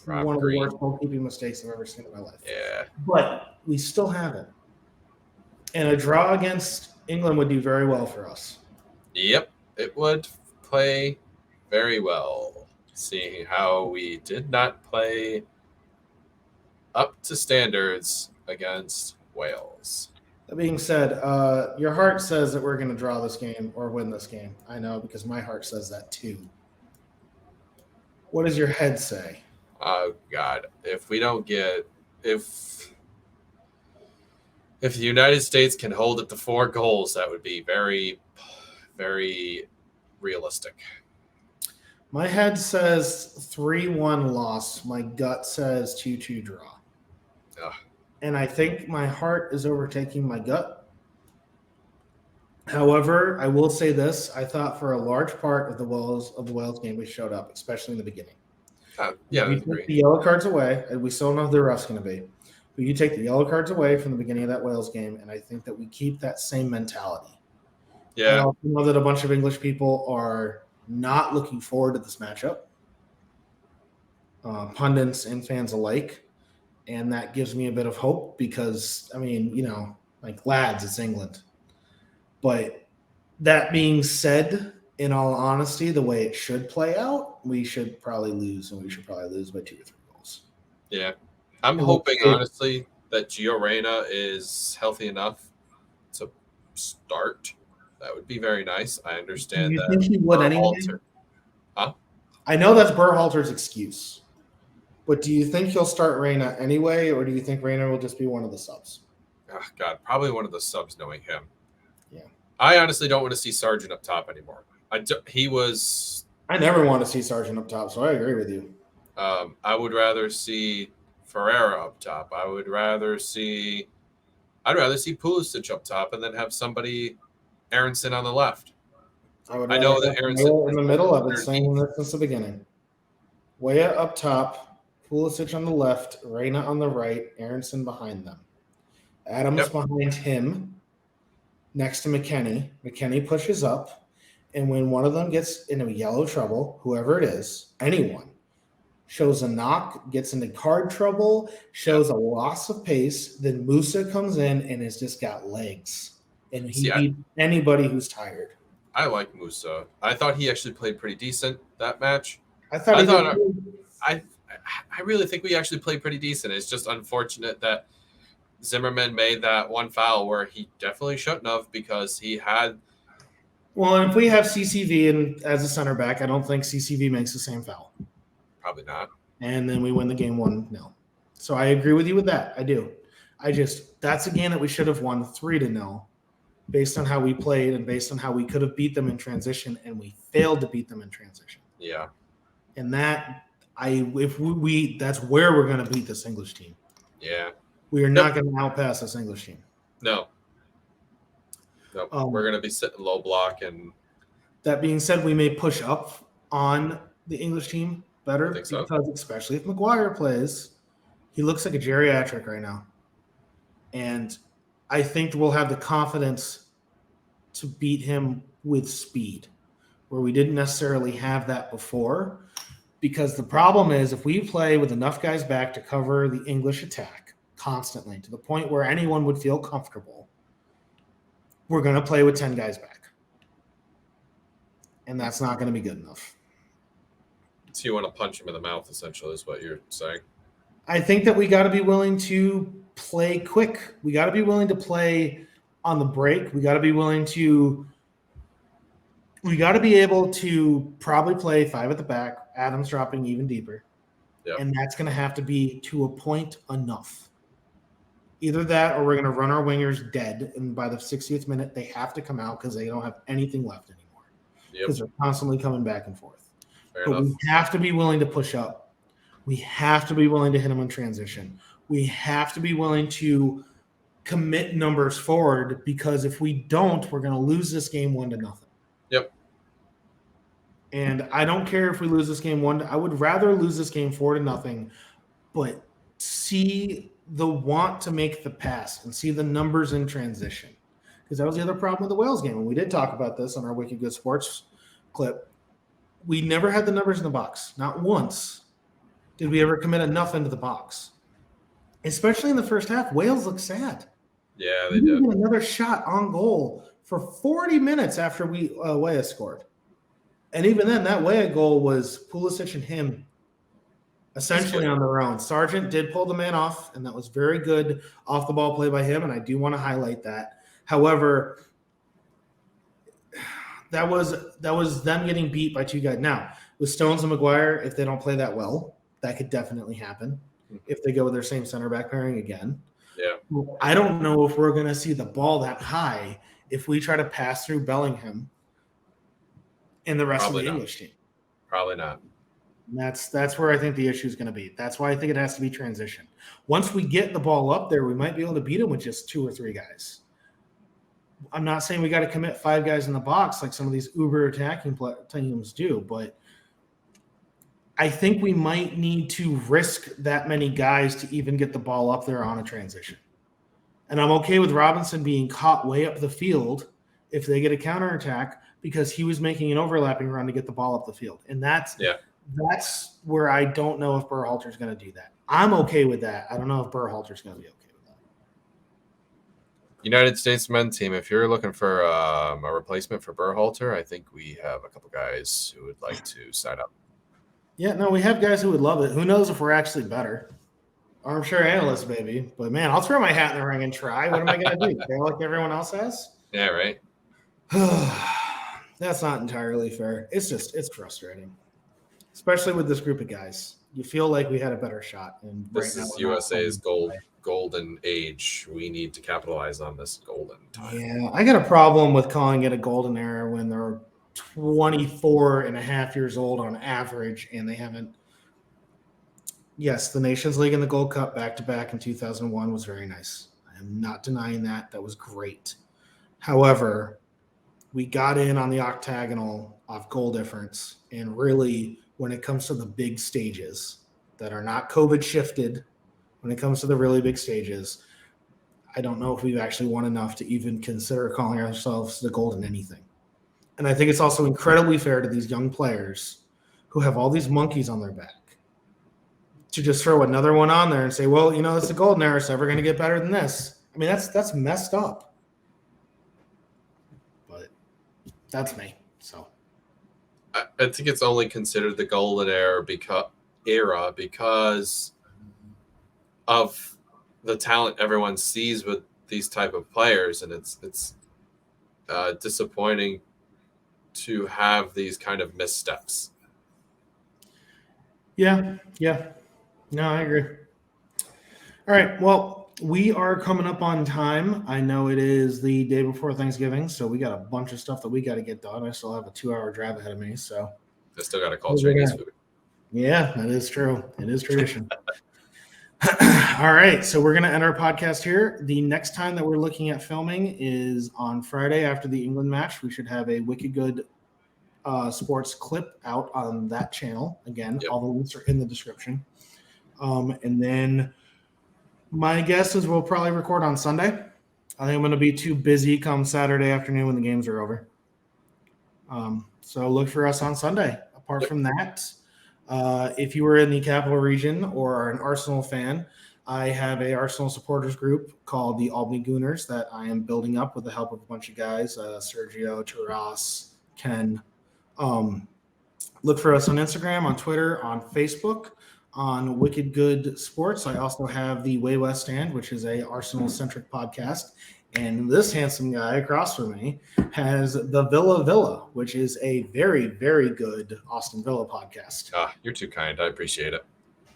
one of the worst goalkeeping mistakes I've ever seen in my life. Yeah. But we still have it. And a draw against England would do very well for us. Yep, it would play very well. seeing how we did not play up to standards against Wales. That being said, your heart says that we're going to draw this game or win this game. I know because my heart says that too. What does your head say? Oh God! If we don't get if the United States can hold it to 4 goals, that would be very, very realistic. My head says 3-1 loss. My gut says 2-2 draw. Ugh. And I think my heart is overtaking my gut. However, I will say this: I thought for a large part of the Wales game we showed up, especially in the beginning. Yeah, you take the yellow cards away, and we still know who the ref's going to be. But you take the yellow cards away from the beginning of that Wales game, and I think that we keep that same mentality. Yeah. I also know that a bunch of English people are not looking forward to this matchup, pundits and fans alike. And that gives me a bit of hope because, I mean, like lads, it's England. But that being said, in all honesty, the way it should play out, we should probably lose, and we should probably lose by 2 or 3 goals. Yeah. I'm hoping, honestly, that Gio Reyna is healthy enough to start. That would be very nice. I understand that. Do you think he would anyway? Huh? I know that's Berhalter's excuse. But do you think he'll start Reyna anyway, or do you think Reyna will just be one of the subs? Oh, God, probably one of the subs knowing him. Yeah. I honestly don't want to see Sargent up top anymore. I never want to see Sargent up top, so I agree with you. I would rather see Ferreira up top. I'd rather see Pulisic up top and then have somebody Aronson on the left. I know that Aronson in the middle. I've been saying this since the beginning. Weah up top. Pulisic on the left, Reyna on the right, Aronson behind them. Adams behind him, next to McKennie. McKennie pushes up, and when one of them gets into yellow trouble, whoever it is, anyone, shows a knock, gets into card trouble, shows a loss of pace, then Musa comes in and has just got legs. And he beat anybody who's tired. I like Musa. I thought he actually played pretty decent that match. I really think we actually played pretty decent. It's just unfortunate that Zimmerman made that one foul where he definitely shouldn't have because he had. Well, and if we have CCV as a center back, I don't think CCV makes the same foul. Probably not. And then we win the game 1-0. So I agree with you with that. I do. That's a game that we should have won 3-0 based on how we played and based on how we could have beat them in transition, and we failed to beat them in transition. Yeah. And that's where we're going to beat this English team. Yeah. We are not going to outpass this English team. No. We're going to be sitting low block. And that being said, we may push up on the English team better because especially if Maguire plays, he looks like a geriatric right now. And I think we'll have the confidence to beat him with speed, where we didn't necessarily have that before. Because the problem is if we play with enough guys back to cover the English attack constantly to the point where anyone would feel comfortable, we're going to play with 10 guys back. And that's not going to be good enough. So you want to punch him in the mouth, essentially, is what you're saying? I think that we got to be willing to play quick. We got to be willing to play on the break. We got to be able to probably play 5 at the back, Adams dropping even deeper. Yep. And that's going to have to be to a point enough. Either that or we're going to run our wingers dead. And by the 60th minute, they have to come out because they don't have anything left anymore. Because they're constantly coming back and forth. Fair enough. We have to be willing to push up. We have to be willing to hit them in transition. We have to be willing to commit numbers forward because if we don't, we're going to lose this game 1-0. Yep. And I don't care if we lose this game 1. I would rather lose this game 4-0, but see the want to make the pass and see the numbers in transition. Because that was the other problem with the Wales game. And we did talk about this on our Wicked Good Sports clip. We never had the numbers in the box. Not once did we ever commit enough into the box. Especially in the first half, Wales looked sad. Yeah, they did. Another shot on goal for 40 minutes after Weah scored. And even then, that way goal was Pulisic and him essentially on their own. Sargent did pull the man off, and that was very good off the ball play by him, and I do want to highlight that. However, that was them getting beat by two guys. Now, with Stones and Maguire, if they don't play that well, that could definitely happen if they go with their same center back pairing again. Yeah. I don't know if we're going to see the ball that high if we try to pass through Bellingham and the rest of the English team. Probably not. And that's where I think the issue is going to be. That's why I think it has to be transition. Once we get the ball up there, we might be able to beat them with just 2 or 3 guys. I'm not saying we got to commit 5 guys in the box like some of these uber attacking teams do, but I think we might need to risk that many guys to even get the ball up there on a transition. And I'm okay with Robinson being caught way up the field if they get a counterattack because he was making an overlapping run to get the ball up the field. And that's where I don't know if Berhalter's going to do that. I'm okay with that. I don't know if Berhalter's going to be okay with that. United States men's team, if you're looking for a replacement for Berhalter, I think we have a couple guys who would like to sign up. Yeah, no, we have guys who would love it. Who knows if we're actually better? Armchair analysts, baby. But, man, I'll throw my hat in the ring and try. What am I going to do? Fail like everyone else has? Yeah, right. That's not entirely fair. It's frustrating, especially with this group of guys. You feel like we had a better shot. And this is USA's golden age. We need to capitalize on this golden time. Yeah, I got a problem with calling it a golden era when they're 24 and a half years old on average, and they haven't. Yes, the Nations League and the Gold Cup back-to-back in 2001 was very nice. I am not denying that. That was great. However, we got in on the octagonal off goal difference, and really, when it comes to the big stages that are not COVID shifted, when it comes to the really big stages, I don't know if we've actually won enough to even consider calling ourselves the golden anything. And I think it's also incredibly fair to these young players who have all these monkeys on their back to just throw another one on there and say, well, it's the golden era, so we're going to get better than this. I mean, that's messed up. But that's me. So I think it's only considered the golden era because of the talent everyone sees with these type of players, and it's disappointing to have these kind of missteps. Yeah. No, I agree. All right. Well, we are coming up on time. I know it is the day before Thanksgiving, so we got a bunch of stuff that we got to get done. I still have a 2-hour drive ahead of me, so I still got to call Chinese food. Yeah, that is true. It is tradition. All right, so we're going to end our podcast here. The next time that we're looking at filming is on Friday after the England match. We should have a wicked good sports clip out on that channel. Again, all the links are in the description. And then my guess is we'll probably record on Sunday. I think I'm going to be too busy come Saturday afternoon when the games are over. So look for us on Sunday. Apart from that, if you were in the Capital Region or are an Arsenal fan, I have a Arsenal supporters group called the Albany Gooners that I am building up with the help of a bunch of guys, Sergio, Taras, Ken. Look for us on Instagram, on Twitter, on Facebook, on Wicked Good Sports. I also have the Way West Stand, which is a Arsenal-centric podcast. And this handsome guy across from me has the Villa, which is a very, very good Aston Villa podcast. You're too kind. I appreciate it.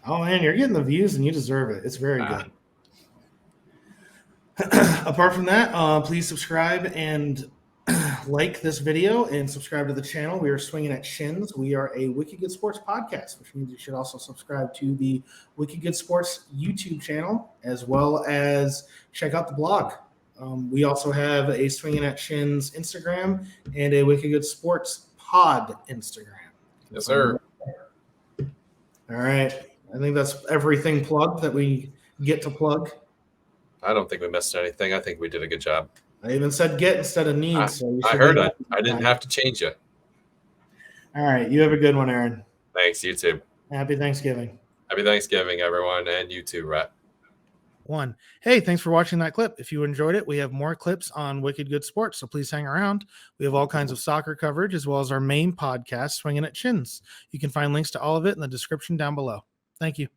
Oh, man, you're getting the views and you deserve it. It's very good. Apart from that, please subscribe and like this video and subscribe to the channel. We are swinging at shins. We are a Wicked Good Sports podcast, which means you should also subscribe to the Wicked Good Sports YouTube channel, as well as check out the blog. We also have a Swinging at Shins Instagram and a Wicked Good Sports Pod Instagram. Yes, sir. All right. I think that's everything plugged that we get to plug. I don't think we missed anything. I think we did a good job. I even said get instead of need. So I heard it. I didn't have to change it. All right. You have a good one, Aaron. Thanks. You too. Happy Thanksgiving. Happy Thanksgiving, everyone. And you too, Rhett. 1. Hey, thanks for watching that clip. If you enjoyed it, we have more clips on Wicked Good Sports, so please hang around. We have all kinds of soccer coverage as well as our main podcast, Swinging at Chins. You can find links to all of it in the description down below. Thank you.